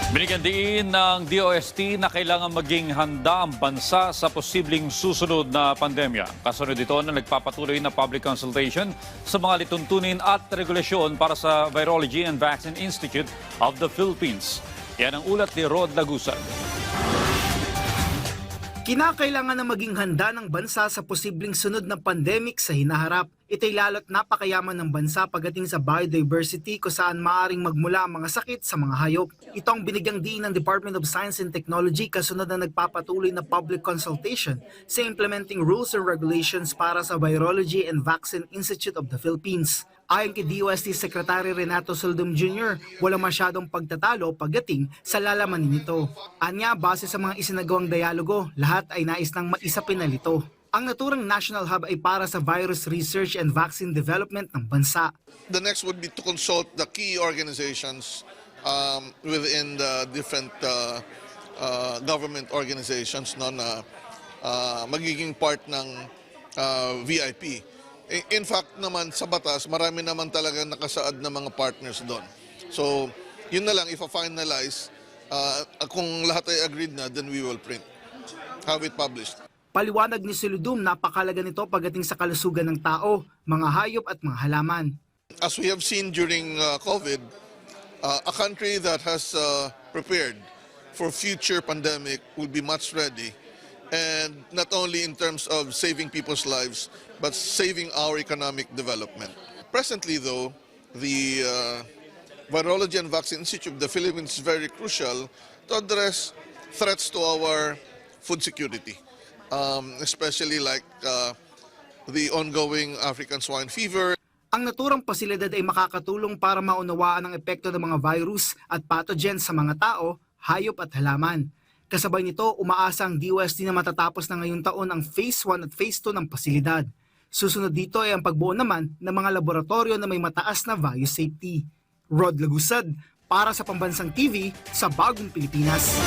Binigyan din ng DOST na kailangan maging handa ang bansa sa posibleng susunod na pandemya. Kasunod ito na nagpapatuloy na public consultation sa mga lituntunin at regulasyon para sa Virology and Vaccine Institute of the Philippines. Yan ang ulat ni Rod Lagusad. Kinakailangan na maging handa ng bansa sa posibleng sunod na pandemic sa hinaharap. Ito'y lalo't napakayaman ng bansa pagdating sa biodiversity kung saan maaaring magmula ang mga sakit sa mga hayop. Ito ang binigyang diin ng Department of Science and Technology kasunod na nagpapatuloy na public consultation sa implementing rules and regulations para sa Virology and Vaccine Institute of the Philippines. Ayon kay DOST Secretary Renato Soldum Jr., walang masyadong pagtatalo pagdating sa lalamanin nito. Anya, base sa mga isinagawang dialogo, lahat ay nais ng maisapin na lito. Ang naturang National Hub ay para sa virus research and vaccine development ng bansa. The next would be to consult the key organizations within the different government organizations na magiging part ng VIP. In fact naman sa batas, marami naman talaga nakasaad na mga partners doon. So yun na lang, if finalize, kung lahat ay agreed na, then we will have it published. Paliwanag ni Soludum, napakalaga nito pagdating sa kalusugan ng tao, mga hayop at mga halaman. As we have seen during COVID, a country that has prepared for future pandemic will be much ready. And not only in terms of saving people's lives, but saving our economic development. Presently though, the Virology and Vaccine Institute of the Philippines is very crucial to address threats to our food security, especially like the ongoing African swine fever. Ang naturang pasilidad ay makakatulong para maunawaan ang epekto ng mga virus at pathogens sa mga tao, hayop at halaman. Kasabay nito, umaasa ang DOST na matatapos na ngayong taon ang Phase 1 at Phase 2 ng pasilidad. Susunod dito ay ang pagbuo naman ng mga laboratorio na may mataas na biosafety. Rod Lagusad, para sa Pambansang TV sa Bagong Pilipinas.